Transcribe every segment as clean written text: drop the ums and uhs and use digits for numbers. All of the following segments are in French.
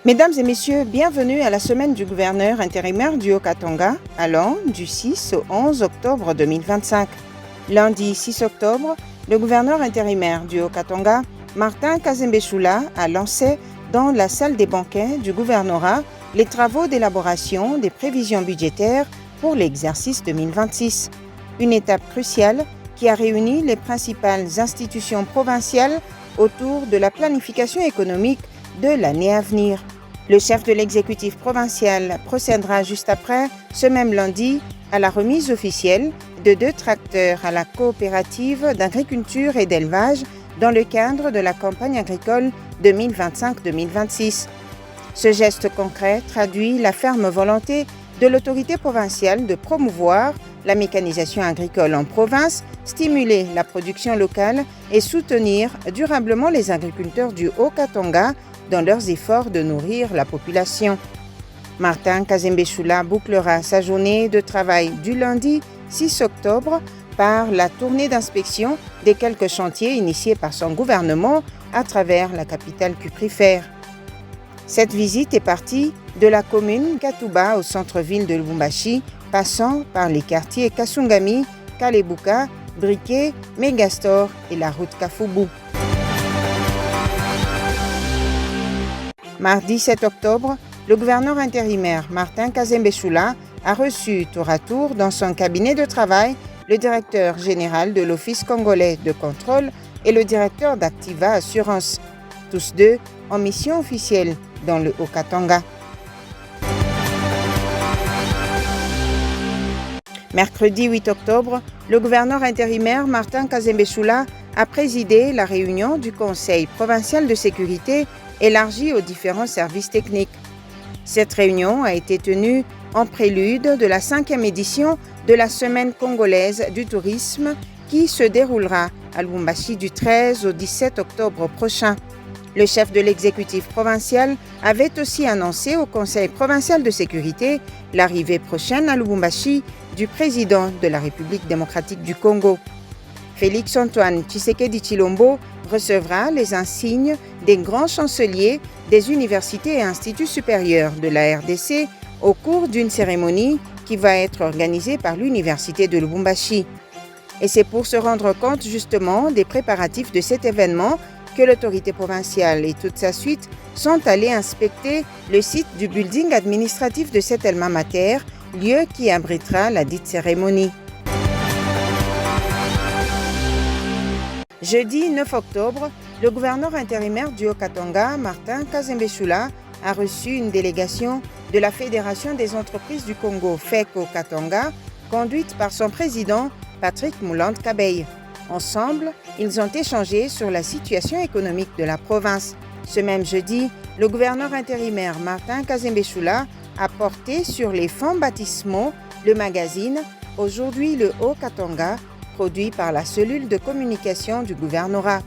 Mesdames et messieurs, bienvenue à la semaine du gouverneur intérimaire du Haut-Katanga, allant du 6 au 11 octobre 2025. Lundi 6 octobre, le gouverneur intérimaire du Haut-Katanga, Martin Kazembe-Choula, a lancé dans la salle des banquets du gouvernorat les travaux d'élaboration des prévisions budgétaires pour l'exercice 2026. Une étape cruciale qui a réuni les principales institutions provinciales autour de la planification économique de l'année à venir. Le chef de l'exécutif provincial procédera juste après, ce même lundi, à la remise officielle de 2 tracteurs à la coopérative d'agriculture et d'élevage dans le cadre de la campagne agricole 2025-2026. Ce geste concret traduit la ferme volonté de l'autorité provinciale de promouvoir la mécanisation agricole en province, stimuler la production locale et soutenir durablement les agriculteurs du Haut-Katanga dans leurs efforts de nourrir la population. Martin Kazembe-Choula bouclera sa journée de travail du lundi 6 octobre par la tournée d'inspection des quelques chantiers initiés par son gouvernement à travers la capitale cuprifère. Cette visite est partie de la commune Katuba au centre-ville de Lubumbashi, passant par les quartiers Kasungami, Kalebuka, Briquet, Megastor et la route Kafubu. Mardi 7 octobre, le gouverneur intérimaire Martin Kazembe-Choula a reçu tour à tour dans son cabinet de travail le directeur général de l'Office congolais de contrôle et le directeur d'Activa Assurance, tous deux en mission officielle dans le Haut-Katanga. Mercredi 8 octobre, le gouverneur intérimaire Martin Kazembe-Choula a présidé la réunion du Conseil provincial de sécurité élargi aux différents services techniques. Cette réunion a été tenue en prélude de la 5e édition de la Semaine congolaise du tourisme qui se déroulera à Lubumbashi du 13 au 17 octobre prochain. Le chef de l'exécutif provincial avait aussi annoncé au Conseil provincial de sécurité l'arrivée prochaine à Lubumbashi du président de la République démocratique du Congo. Félix-Antoine Tshisekedi Tshilombo recevra les insignes des grands chanceliers des universités et instituts supérieurs de la RDC au cours d'une cérémonie qui va être organisée par l'université de Lubumbashi. Et c'est pour se rendre compte justement des préparatifs de cet événement que l'autorité provinciale et toute sa suite sont allés inspecter le site du building administratif de cet alma mater, lieu qui abritera la dite cérémonie. Jeudi 9 octobre, le gouverneur intérimaire du Haut-Katanga, Martin Kazembe-Choula, a reçu une délégation de la Fédération des entreprises du Congo, FEC-Haut-Katanga, conduite par son président, Patrick Moulande-Kabeille. Ensemble, ils ont échangé sur la situation économique de la province. Ce même jeudi, le gouverneur intérimaire Martin Kazembe-Choula a porté sur les fonds baptismaux le magazine « Aujourd'hui le Haut-Katanga » produit par la cellule de communication du gouvernorat.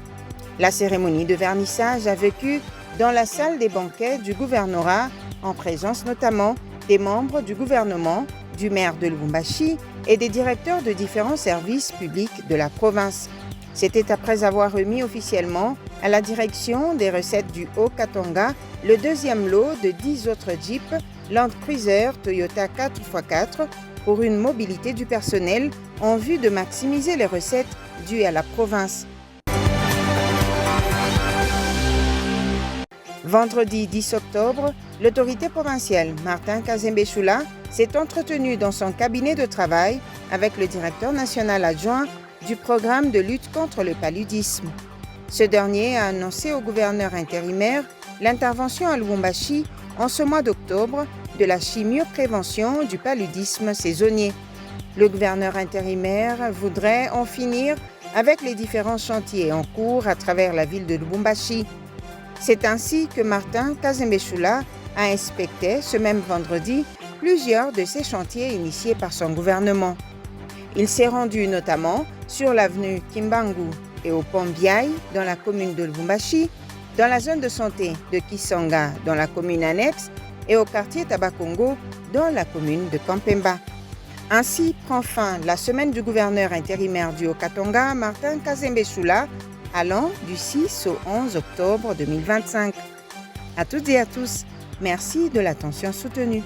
La cérémonie de vernissage a vécu dans la salle des banquets du gouvernorat, en présence notamment des membres du gouvernement, du maire de Lubumbashi et des directeurs de différents services publics de la province. C'était après avoir remis officiellement à la direction des recettes du Haut-Katanga le deuxième lot de 10 autres Jeeps Land Cruiser Toyota 4x4 pour une mobilité du personnel en vue de maximiser les recettes dues à la province. Vendredi 10 octobre, l'autorité provinciale Martin Kazembe-Choula s'est entretenu dans son cabinet de travail avec le directeur national adjoint du programme de lutte contre le paludisme. Ce dernier a annoncé au gouverneur intérimaire l'intervention à Lubumbashi en ce mois d'octobre de la chimioprévention du paludisme saisonnier. Le gouverneur intérimaire voudrait en finir avec les différents chantiers en cours à travers la ville de Lubumbashi. C'est ainsi que Martin Kazembe-Choula a inspecté ce même vendredi plusieurs de ces chantiers initiés par son gouvernement. Il s'est rendu notamment sur l'avenue Kimbangu et au pont Biaï dans la commune de Lubumbashi, dans la zone de santé de Kisanga dans la commune annexe et au quartier Tabakongo dans la commune de Kampemba. Ainsi prend fin la semaine du gouverneur intérimaire du Haut-Katanga, Martin Kazembe-Choula, allant du 6 au 11 octobre 2025. À toutes et à tous, Merci de l'attention soutenue.